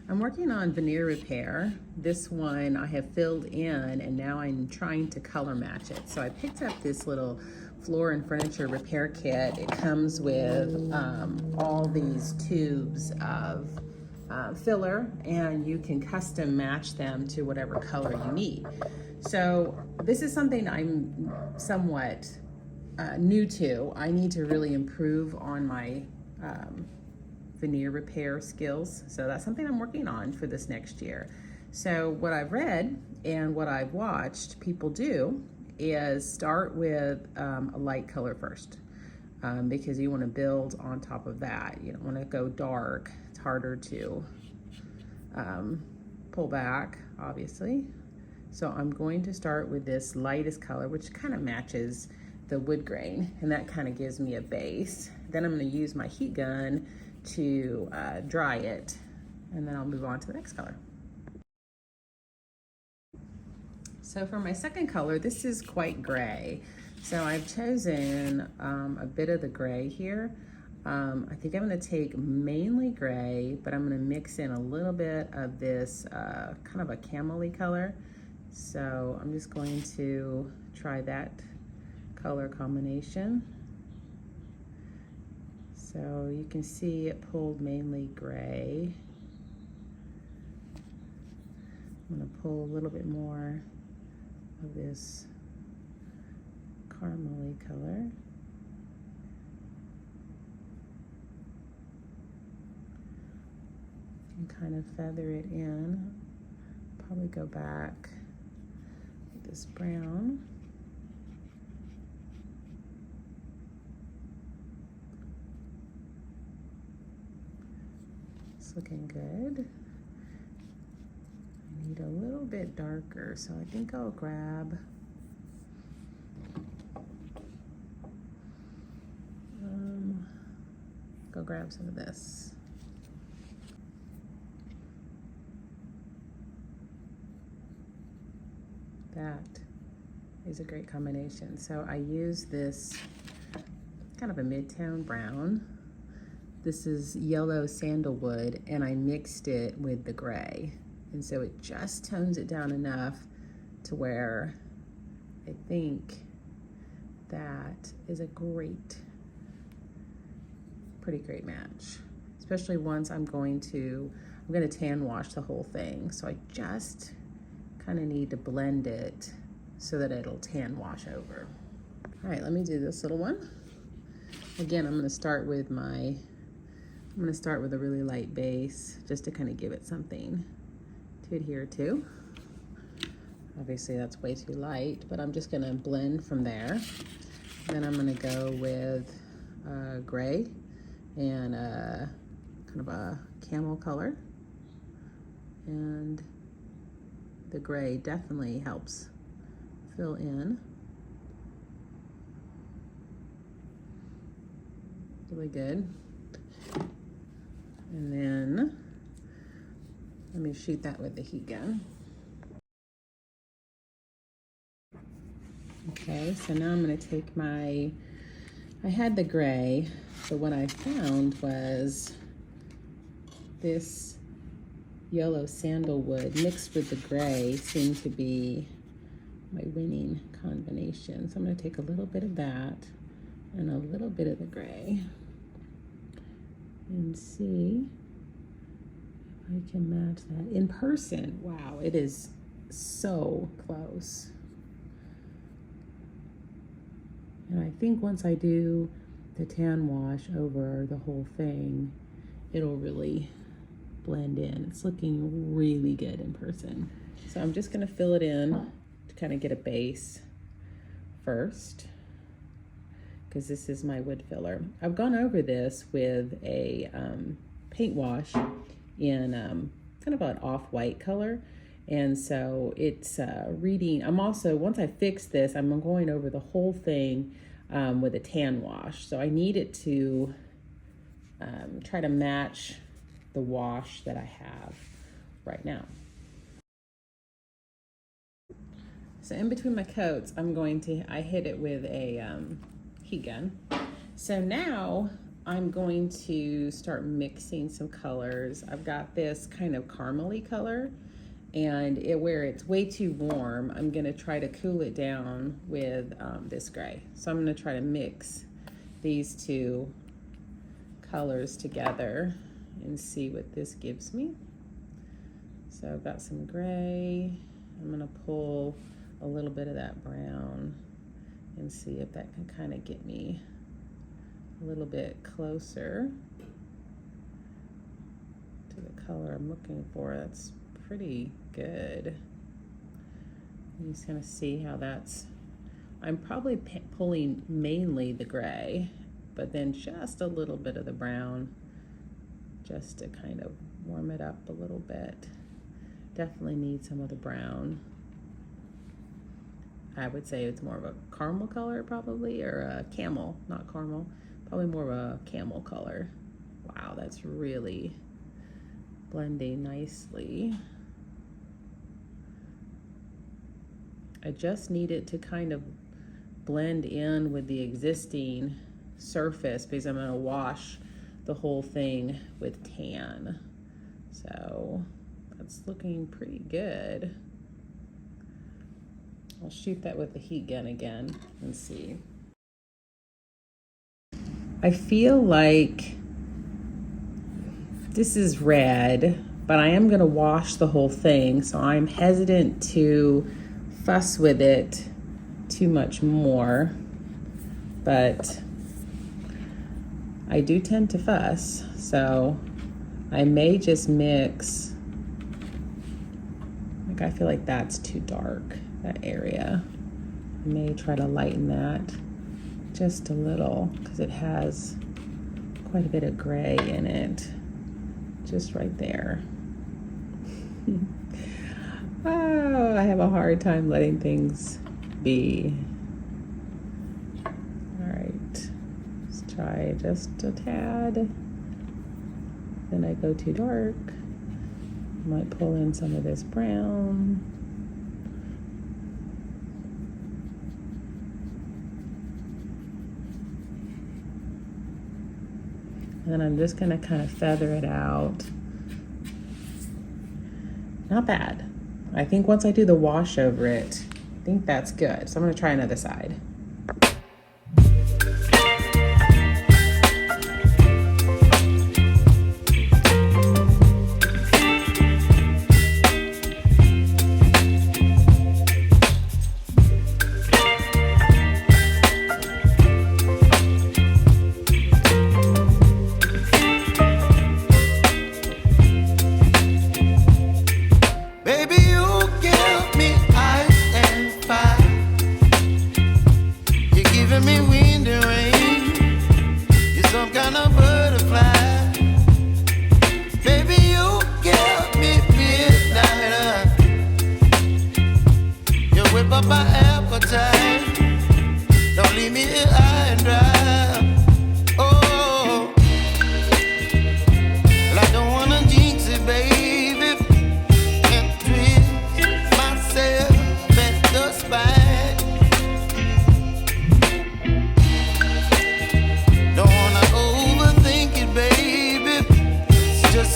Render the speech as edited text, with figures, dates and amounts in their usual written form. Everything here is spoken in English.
I'm working on veneer repair. This one I have filled in and now I'm trying to color match it. So I picked up this little floor and furniture repair kit. It comes with all these tubes of filler, and you can custom match them to whatever color you need. So this is something I'm somewhat new to. I need to really improve on my veneer repair skills. So that's something I'm working on for this next year. So what I've read and what I've watched people do is start with a light color first, because you want to build on top of that. You don't want to go dark. It's harder to pull back, obviously. So I'm going to start with this lightest color, which kind of matches the wood grain, and that kind of gives me a base. Then I'm going to use my heat gun to dry it, and then I'll move on to the next color. So for my second color, this is quite gray. So I've chosen a bit of the gray here. I think I'm going to take mainly gray, but I'm going to mix in a little bit of this kind of a camel-y color. So I'm just going to try that color combination. So you can see it pulled mainly gray. I'm going to pull a little bit more of this caramel-y color. And kind of feather it in. Probably go back with this brown. It's looking good. I need a little bit darker, so I think I'll grab some of this. That is a great combination. So I use this kind of a mid-tone brown. This is yellow sandalwood, and I mixed it with the gray. And so it just tones it down enough to where I think that is a pretty great match. Especially once I'm gonna tan wash the whole thing. So I just kind of need to blend it so that it'll tan wash over. All right, let me do this little one. Again, I'm gonna start with a really light base just to kind of give it something to adhere to. Obviously that's way too light, but I'm just gonna blend from there. Then I'm gonna go with gray and kind of a camel color. And the gray definitely helps fill in. Really good. And then let me shoot that with the heat gun. Okay, so now I'm going to take I had the gray, but what I found was this yellow sandalwood mixed with the gray seemed to be my winning combination. So I'm going to take a little bit of that and a little bit of the gray and see if I can match that. In person, wow, it is so close. And I think once I do the tan wash over the whole thing, it'll really blend in. It's looking really good in person. So I'm just gonna fill it in to kind of get a base first, because this is my wood filler. I've gone over this with a paint wash in kind of an off-white color. And so it's reading. Once I fix this, I'm going over the whole thing with a tan wash. So I need it to try to match the wash that I have right now. So in between my coats, I hit it with a heat gun. So now I'm going to start mixing some colors. I've got this kind of caramely color, and where it's way too warm, I'm gonna try to cool it down with this gray. So I'm gonna try to mix these two colors together and see what this gives me. So I've got some gray. I'm gonna pull a little bit of that brown and see if that can kind of get me a little bit closer to the color I'm looking for. That's pretty good. I'm just gonna see how that's, I'm probably pulling mainly the gray, but then just a little bit of the brown just to kind of warm it up a little bit. Definitely need some of the brown. I would say it's more of a caramel color probably, or a camel, not caramel, probably more of a camel color. Wow, that's really blending nicely. I just need it to kind of blend in with the existing surface because I'm gonna wash the whole thing with tan. So that's looking pretty good. I'll shoot that with the heat gun again and see. I feel like this is red, but I am gonna wash the whole thing, so I'm hesitant to fuss with it too much more, but I do tend to fuss, so I may just mix, like I feel like that's too dark, that area. I may try to lighten that just a little because it has quite a bit of gray in it, just right there. Oh, I have a hard time letting things be. All right, let's try just a tad. Then I go too dark. Might pull in some of this brown. And then I'm just gonna kind of feather it out. Not bad. I think once I do the wash over it, I think that's good. So I'm gonna try another side. My appetite, don't leave me here.